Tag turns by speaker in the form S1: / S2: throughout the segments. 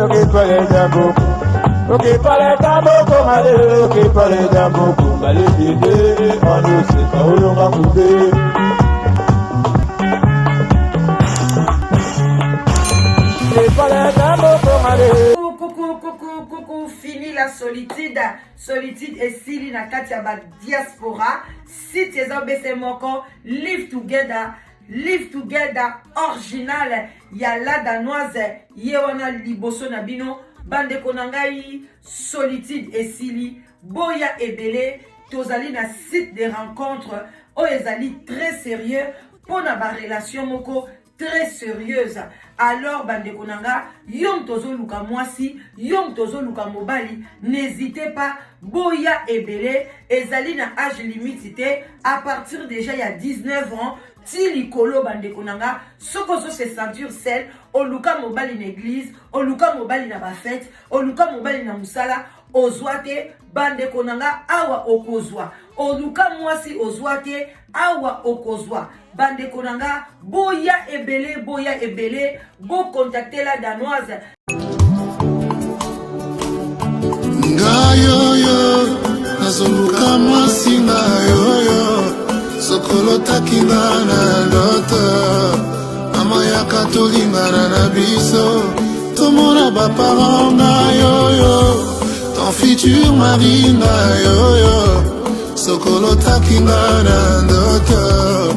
S1: ok, pas les jambes. Ok, pas les jambes, ok, pas les jambes. Allez, bébé, on ne sait pas où l'on va couper.
S2: Coucou, fini la solitude. Solitude et Sili na Katia ba diaspora. Si tu es en moko, live together original. Ya la danoise, yewana liboso na bino, bande konangai, solitude et Sili, boya ebele, tozali na site de rencontre, ezali très sérieux, pour na ba relation moko, très sérieuse. Alors bande konanga, yom tozo luka mwasi, yom tozo luka mobali, n'hésitez pas, boya ebele, ezali na âge limite, à partir déjà il y a 19 ans, Tili kolo bande konanga, soko so se ceinture sel, oluka mobali na église, oluka mobali na ba fête, oluka mobali na musala, ozwate bande konanga awa okozwa, oluka mwasi ozwate awa okozwa. Bande konanga, boya ebele, go contacter la danoise.
S3: Ngayoyo, nazoluka mwasi ngayoyo, sokolo takinga na ndoto, mama yaka tolingana na biso, tomona baparent ngayoyo, ton futur mari ngayoyo, sokolo takinga na ndoto,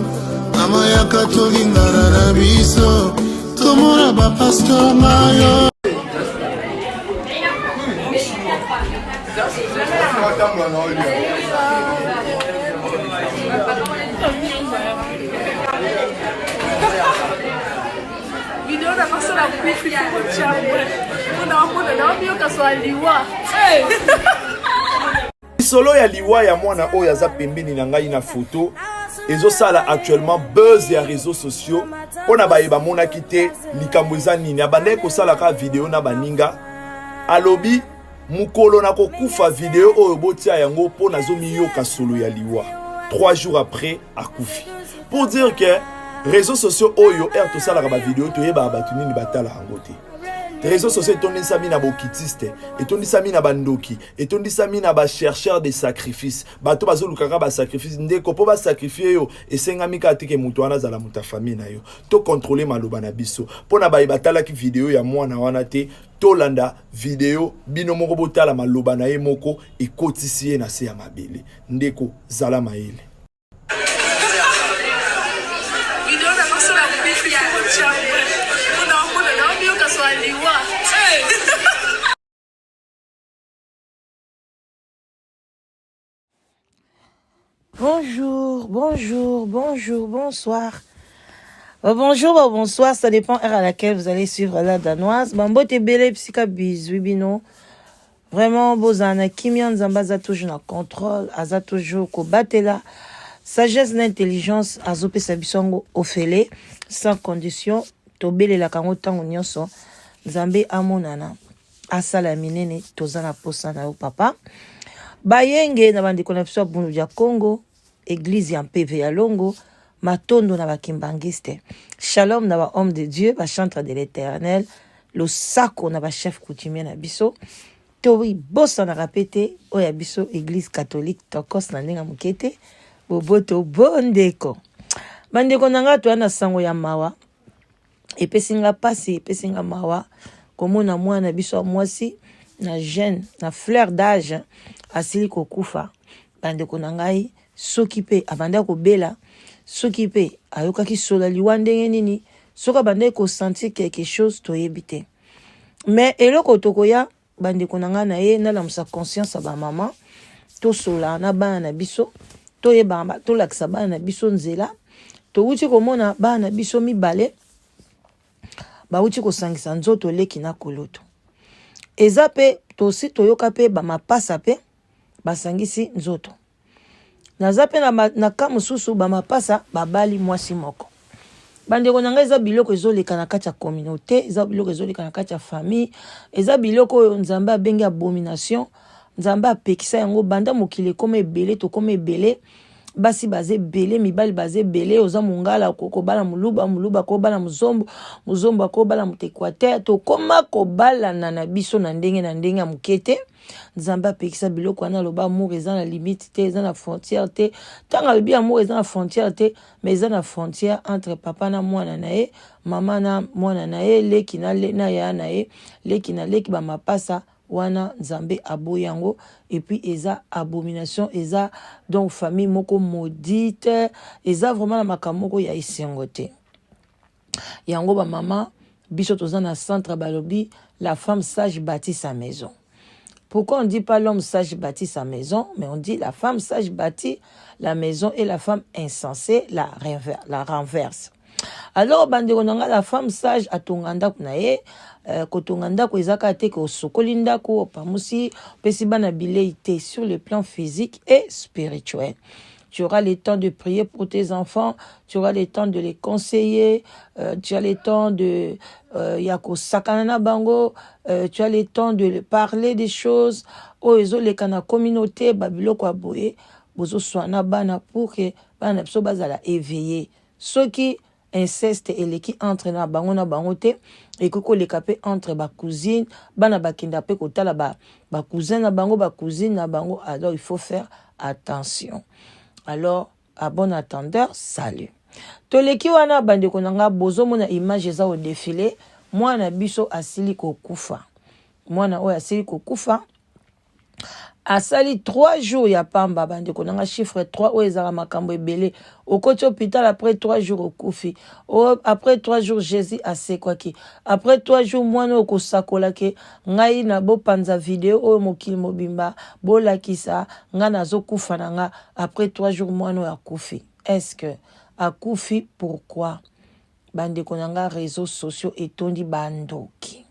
S3: mama yaka tolingana na biso, tomona bapastor ngayo.
S4: Video na paso la kufi kwa chamwe. Kuna ndio kaswaliwa.
S5: Solo ya liwa ya mwana oyo aza pembeni na ngai na photo ezo sala actuellement buzz ya réseaux sociaux pona bayeba mona kite likambo eza nini abandai ko sala ka video na baninga alobi mukolo na kokufa video oyo botia yango pona zo miyoka solo ya liwa 3 jours après akufi pour dire que réseaux sociaux oyo to sala ka ba video to yeba batu nini batala yango te. Réseaux sociaux etondisami na bokitiste, etondisami na bandoki, etondisami na ba chercheur de sacrifice. Bato bazolukaka ba sacrifice ndeko po ba sacrifier yo esengami ka tike mutu wana zala muta famille na yo. To contrôler maloba na biso. Pona ba batala ki video ya mwana wana te, to landa video bino moko botala maloba na ye moko ekotisi na se ya mabele. Ndeko zala maele.
S4: Video na paso la kufi kwa chamwe. Ndio kaswaliwa.
S2: Bonsoir. Bonjour, bonsoir, ça dépend heure à laquelle vous allez suivre la danoise. Bambo te bele psika bisou bino. Vraiment bozana Kimian Zambaza toujours na contrôle, aza toujours ko batela. Sagesse d'intelligence azope sabisongo ofele sans condition. Tobele la kango tango nyonso Nzambe amonana asala minene tozana posa na yo papa bayenge na bandeko na biso bunu ya Congo église ya PV ya Longo matondo na bakimbangiste shalom na ba homme de Dieu ba chantre de l'Éternel le sako na ba chef coutumier na biso towi bossa na rapete oya biso église catholique tokos na ndinga mukete boboto bondeko bandeko nanga to na sango ya mawa epesinga pasi epesinga mawa komona mwana biso mwasi na jeune na fleur d'âge asili kokufa bandeko na ngai soki pe abanda ko bela soki pe ayokaki sola liwa ndenge nini soka banda ko sentir quelque chose to yebite mais eloko tokoya bandeko na ngai na ye na la musa conscience ba mama to sola na bana na biso to yeba to lakisa bana na biso nzela to wuti komona bana biso mibale bauti kosangisa nzoto leki na koloto eza pe tosi toyoka pe bamapasa pe basangisi nzoto naza pe na kamususu bamapasa babali mwasi moko bandeko nanga eza biloko ezoleka na kati ya communauté eza biloko ezoleka na kati ya famille eza biloko oyo Nzambe abengi abomination Nzambe apekisa yango banda mokili ekoma ebele tokoma ebele basi baze belé mibali baze belé oza mungala ko bala muluba ko bala muzombo ko bala mutekwater to koma ko bala na biso na ndenge ya mukete nzamba pekisa biloko wana loba amour eza na limite te eza na frontière te tanga lobi amour eza na frontière te mais eza na frontière entre papa na mwana na ye mama na mwana na ye leki na ya na ye leki na leki ba mapasa wana nzambe aboyango et puis eza abomination eza donc famille moko maudite eza vraiment na makamoko ya isengo te yango ba mama biso toza na centre balobi la femme sage bâtit sa maison. Pourquoi on dit pas l'homme sage bâtit sa maison, mais on dit la femme sage bâtit la maison et la femme insensée la renverse. Alors, bandekonanga la femme sage atonganda kunaye, kotonganda ko ezaka te ko sokolinda ko pamusi pesi bana bileité sur le plan physique et spirituel. Tu auras le temps de prier pour tes enfants, tu auras le temps de les conseiller, tu as le temps de yako sakanana bango, tu as le temps de parler des choses. O ezo le kana communauté babilo kwa boye, bozo soana bana pour que bana biso bazala éveillé. Ceux qui inceste et qui entre na bango te et koko le kapé entre ba cousine bana bakinda pe kotala ba cousin na bango ba cousine na bango, alors il faut faire attention. Alors, à bon attendeur, salut. Toleki wana bande konanga bozo mona image za au défilé, mwana biso asili kokufa. Mwana oya asili kokufa. Asali 3 jours ya pamba bande konanga chiffre 3 o ezara makambo ebele. Okoti hôpital après 3 jours okufi. Après 3 jours Jésus asekwaki. Après 3 jours mwana okosakolaki ngai na bo panza vidéo o mokili mobimba bolakisa nga nazokufa nanga après 3 jours mwana akufi. Est-ce que akufi pourquoi? Bande konanga réseaux sociaux etondi bandoki.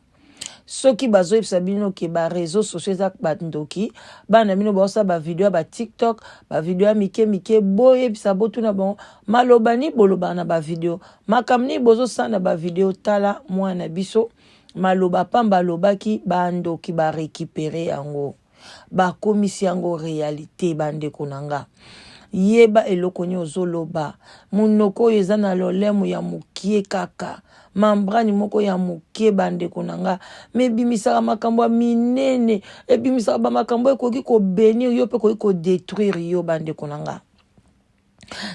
S2: Soki bazo bino ke ba réseaux sociaux za bandoki bana mino ba sa ba vidéo ba TikTok ba vidéo mike boye bisa botu na bon malobani boloba na ba vidéo makamni bozo sana ba vidéo tala mwana biso maloba pamba lobaki bandoki ba récupérer yango ba komisi yango réalité bande konanga yeba eloko nyo zoloba munoko yeza na lolemu ya mukie kaka mambrani moko ya mukie bande konanga mebimisaka makambo ya minene ebimisaka ba makambo ekoki ko bénir yo pe ko détruire yo bande konanga.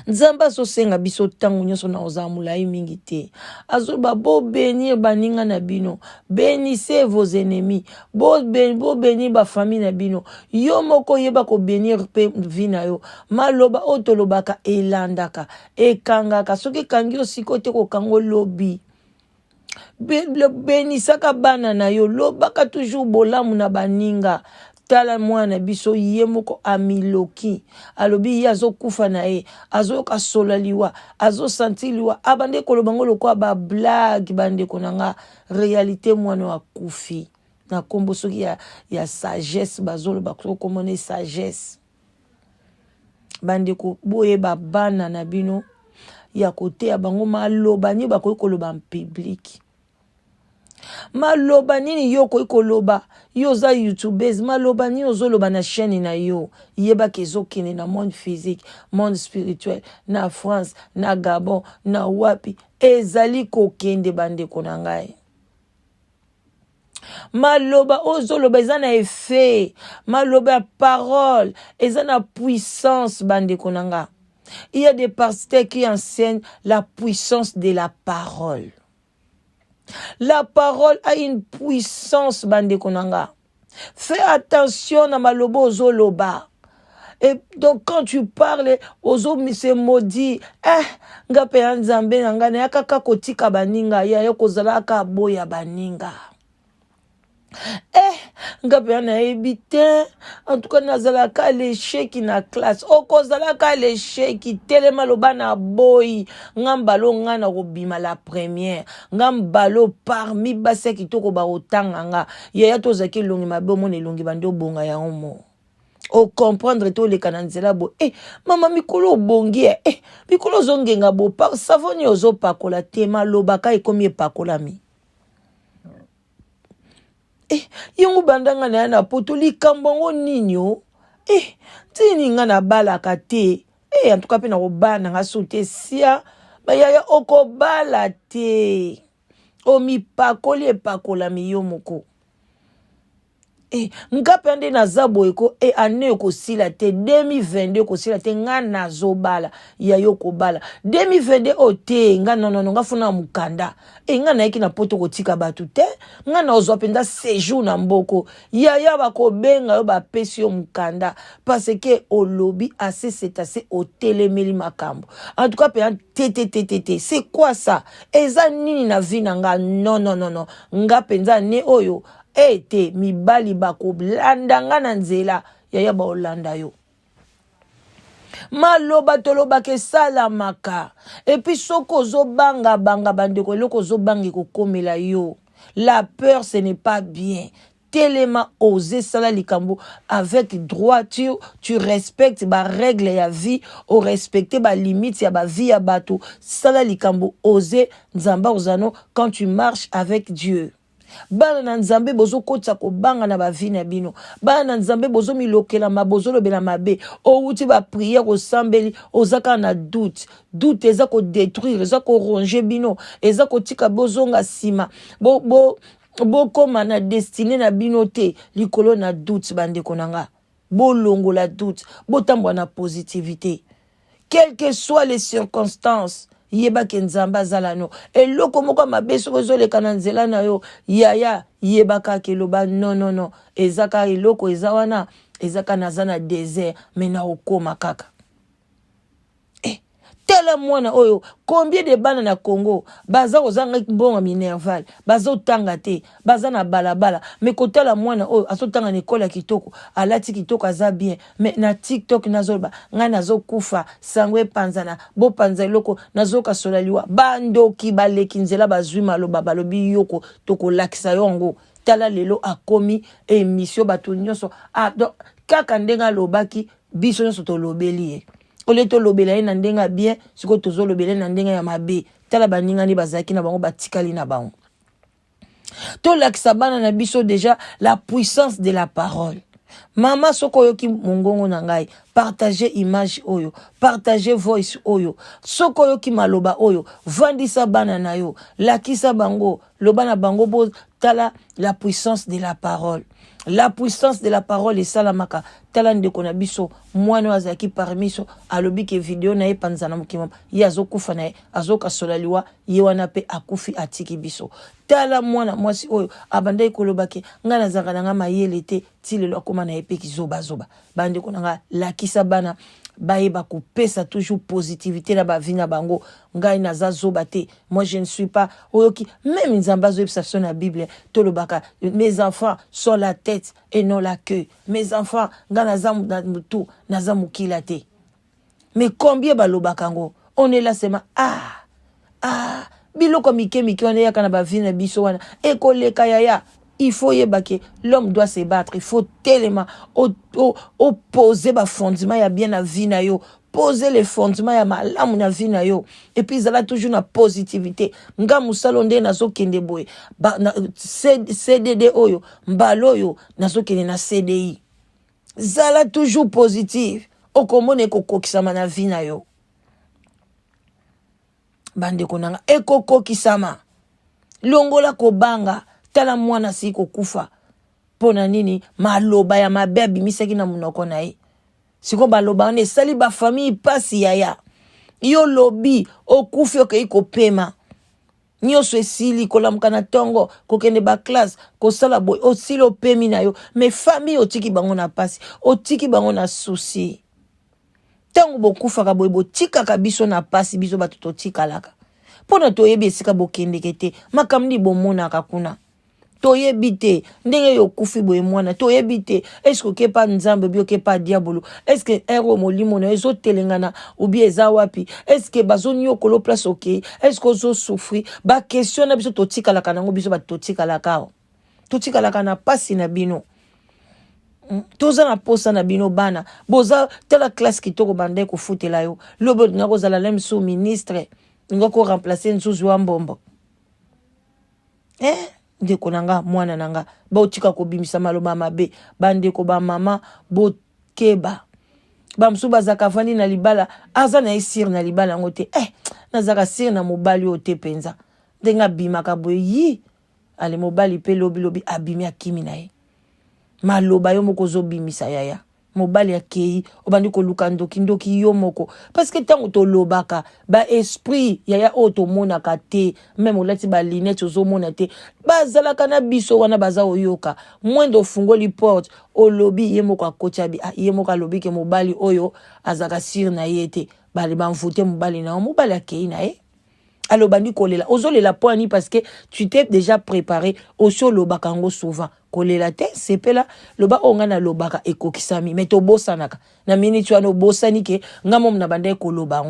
S2: Nzamba so senga biso tangu nyoso na ozamulai mingi te azoba bo bénir baninga na bino, bénissez vos ennemis, bo bénir ba famille na bino, yo moko yeba ko bénir pe vina yo maloba otolobaka elandaka ekangaka soki kangi osiko te ko kango lobi bénissaka bana na yo lobaka toujours bolamu na baninga. Tala mwana biso ye moko amiloki alobi yazo kufa na ye azo kasolaliwa azo sentiliwa abande kolobango lokwa ba blague bande konanga réalité mwana wa kufi na kombo soki ya sagesse bazolo bakoko komone sagesse bande ko boye ba bana na bino ya kote ya bango maloba ni bakoki koloba en public. Maloba nini yo koyi koloba yo za youtubers maloba nini ozoloba na chaîne na yo yeba kezokene na monde physique monde spirituel na France na Gabon na wapi ezali kokende bande konangai maloba ozoloba eza na effet maloba parole eza na puissance bande konanga. Il y a des pasteurs qui enseignent la puissance de la parole. La parole a une puissance bande konanga. Fais attention na malobo zoloba. Et donc quand tu parles ozo mise maudit nga pe nzambe nga na kaka kotika baninga ya yokozala ka boya baninga. Nga na ebite en tout cas nazala ka l'échec na classe okozala ka l'échec telema loba na boy ngambalo nga na kobima la première ngambalo parmi base kitoko ba otanga nga ya tozaki longi mabe mona longi bando bonga ya omo o comprendre to le kananzela bo mama mikolo bongi mikolo zongenga bo pa savoni ozo pakola tema lobaka ekomi pakola mi yongu bandanga na poto likambo ngo ninyo tini nga na balaka te En tout cas pe na kobana nga soute sia bayaya okobala te omipakoli epakolami yo moko. Nga pende na zabo eko ane okosila te 2022 okosila te nga nazobala ya yo kobala 2022 ote nga non nga funa mukanda nga na yeki na poto kotika batu te nga na ozwa penda séjour na mboko ya bakobenga yo bapesi yo mukanda parce que olobi assez c'est assez otelemeli makambo. En tout cas te c'est quoi ça eza nini na vie na nga non nga penza ne oyo ete mibali bako blanda nga na nzela yaya ba olanda yo maloba toloba ke salamaka et puis soko zo banga bandeko eloko zo bangi kokomela yo. La peur ce n'est pas bien. Tellement oser sala likambo avec droiture, tu respectes ba règle ya vie, o respecter ba limite ya ba vie ya bato. Sala likambo oser nzamba ozano quand tu marches avec Dieu. Bana na nzambe bozo kotsa ko banga na ba vie na bino. Bana na nzambe bozo milokela mabozo lobela mabe. O uti ba prière o sambeli ozaka na doute. Doute eza ko détruire, eza ko ronger bino, eza ko tika bozonga sima. Koma na destiné na bino te likolo na doute bande konanga. Longo la doute, tambwa na positivité. Quelles que soient les circonstances, yeba kenzamba zalano eloko moko mabeso kozoleka na nzela na yo yaya yeba ka keloba non ezaka eloko ezawana ezaka nazana désert mena okoma kaka. Tela mwana oyo combien de bana na Congo baza ozanga mbonga minerval baza otanga te baza na balabala mais kotala mwana oyo asotanga na école kitoko alati kitoko aza bien mais na TikTok nazoba nga nazokufa sangwe panzana bo panza eloko nazoka solaliwa bandoki baleki nzela bazwi maloba balobi yoko toko lakisa yongo tala lelo akomi émission bato nyonso kaka ndenga lobaki biso nyonso tolobeli ole to lobela na ndenga bien siko tozo lobela na ndenga ya mabe tala baninga ni bazaki na bango batikali na bango to lakisa bana na biso déjà la puissance de la parole. Mama soko yoki mongongo na ngai partager image oyo partager voice oyo soko yoki maloba oyo vandisa bana na yo lakisa bango lobana bango bo tala la puissance de la parole. La puissance de la parole est salamaka. Tala ndeko na biso mwana azaki parmi so alobi ke video na ye panzana mukimam yazo kufa na ye azoka solaliwa ye wana pe akufi atiki biso. Tala mwana mwasi oyo abanda ikolobake ngana zanga nga mayele te tilelo akoma na epe kizoba bandeko nga lakisa bana baeba kopesa toujours positivité na ba vie na bango ngai naza zoba te. Moi je ne suis pas oyoki même nzamba zo epsa na Bible tolobaka mes enfants sont la tête et non la queue. Mes enfants ngana zamu na mutu nazamu kilate. Mais combien balobaka ngo on est là sema biloko mike wana yaka na ba vie na biso wana ekoleka yaya. Il faut yebake l'homme doit se battre, il faut tellement opposer ba fondement ya bien na vie na yo, poser les fondements ya malamu na vie na yo et puis zala toujours na positivité nga musalo nde nazo kende boye ba CDD oyo mbalo yo nazo kende na CDI zala toujours positive okomone kokokisama na vie na yo bande konanga ekokokisama longola kobanga tala mwana siko kufa pona nini maloba ya mabebi misaki na munoko na ye siko baloba one sali ba famille pasi yaya yo lobi okufi okei kopema nyoso esili kolamuka na tongo kokende ba classe kosala boy osili opemi na yo mais famille otiki bango na pasi otiki bango na souci tango bokufa ka boy botika ka biso na pasi biso bato totika laka pona toyebi esika bokendeke te makamdi bomona kakuna toyebi te ndenge yo kufi boye mwana toyebi te est-ce que kepa nzambe bio kepa diabolo est-ce que ero molimo na ezo telengana ou bien eza wapi est-ce que bazoni yo kolo place ok est-ce que ozo souffrir ba question na biso totika la kanango biso ba totika la kao totika la kana pasi na bino toza na posa na bino bana boza tela classe kitoko bande ko futela yo lobo ngako zala lem sous ministre ngako remplacer nzuzu wa mbombo ndeko nanga mwana nanga ba otika ko bimisa maloba mabe bandeko ba mama bokeba Bamsu bazaka vandi na libala aza na sir na libala ngote nazaka sir na mobali ote penza ndenga bimaka boye yi ale mobali pe lobi abimi akimi na ye maloba yo moko zobimisa yaya mobali akei obandi koluka ndoki yo moko parce que tango to lobaka ba esprit yaya oto monaka te même olati ba linette ozomona te bazalaka na biso wana baza oyoka mwendo fungoli porte olobi ye moko akocha bi ye moko alobi ke mobali oyo azaka sir na ye te bali banvote mobali na mobali akei na ye alors bandi kolela ozolela poani parce que tu t'es déjà préparé au show lobaka ngo souvent kolela te sepela loba onga na lobaka ekokisami mais to bosanaka na minute wana bosani ke ngamo na bande ko loba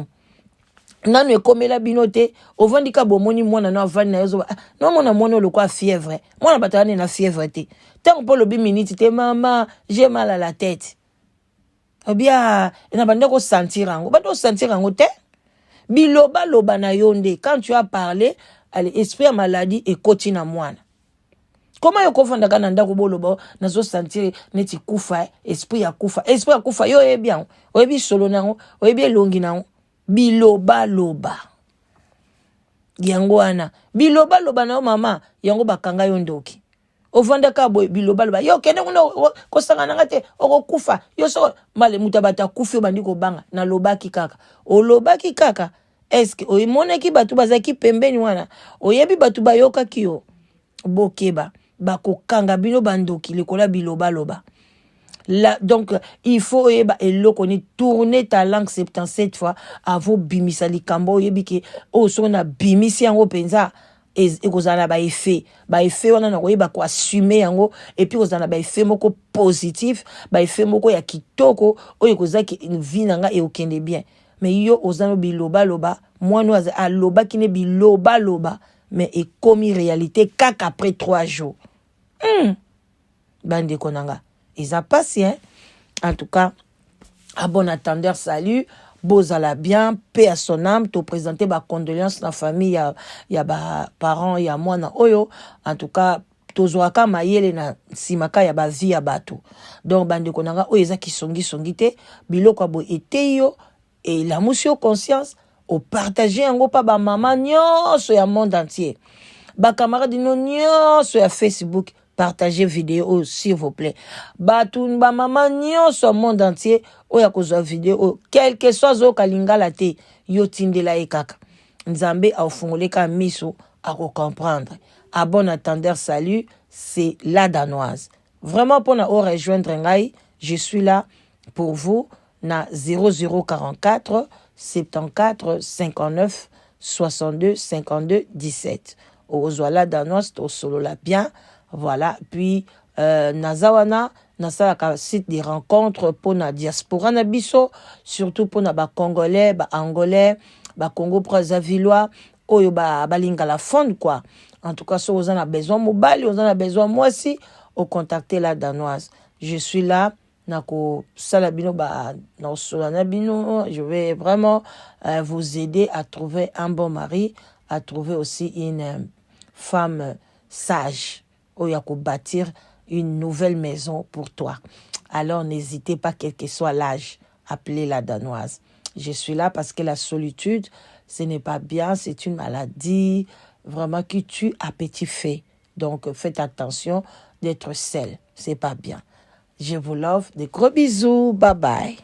S2: nanu ekomela bino te ovandika bomoni mwana na avandi na yozo non mona mwana lokwa fièvre mwana batani na fièvre te tant pour lobi minute te maman j'ai mal à la tête ou bien na bande ko sentir ngo bando sentir ngo te biloba loba na yonde quand tu as parlé allez esprit à maladie et kotina mwana comment yoko fanda kana ndako boloba nazo sentir neti kufa esprit ya kufa yo bien oyebi solo nango oyebi longi nango biloba loba yango wana biloba loba na mama yango bakanga yondoki ovanda ka boy biloba loba yo kende ko sanga ngate okokufa yo so male mutabata kufi bandi ko banga na lobaki kaka olobaki kaka est-ce que oimonaki batu bazaki pembeni wana oyebi batu bayoka kiyo bokeba bakokanga bino bandoki likola biloba loba là donc il faut yeba eloko ni tourner ta langue 77 fois avant bimisa likambo yebi ke o so na bimisi yango penza ekozana ba effet wana na koyeba ko assumer yango et puis kozana ba effet moko positif ba effet moko ya kitoko oyo kozaki vie nanga e okende bien mais yo ozano biloba loba mwana aza aloba kine biloba loba mais e komi réalité kaka après 3 jours bande konanga ils a passé hein? En tout cas à bon attendeur salut bozala bien paix à son âme te présenter ba condoléances na famille ya ba parents ya mwana oyo en tout cas tozwaka mayele na simaka ya ba vie ya bato donc bande konanga oyo ezaki songi te biloko bo eteyo et la motion conscience au partager yango pa ba maman nyonso ya monde entier ba camarades nyonso ya Facebook partagez vidéo s'il vous plaît batun ba maman nyonso monde entier oya kozwa vidéo quel que soit zo kalingala te yo tindela ekaka nzambe aufungoleka miso ako comprendre à bon attendeur salut c'est la danoise vraiment pour na o rejoindre ngai je suis là pour vous na 0044 74 59 62 52 17 ozwala danoise to solo la bien voilà puis nazawana nasalaka site de rencontres pour na diaspora na biso surtout pour na ba congolais ba angolais ba Congo Brazzaville oyo ba lingala fond quoi en tout cas si vous en avez besoin mobile vous en avez besoin moi aussi au contacter la danoise je suis là nako salabino ba na solana bino je vais vraiment vous aider à trouver un bon mari à trouver aussi une femme sage oyo ko bâtir une nouvelle maison pour toi alors n'hésitez pas quel que soit l'âge appelez la danoise je suis là parce que la solitude ce n'est pas bien c'est une maladie vraiment qui tue à petit feu donc faites attention d'être seul c'est pas bien. Je vous love. Des gros bisous. Bye bye.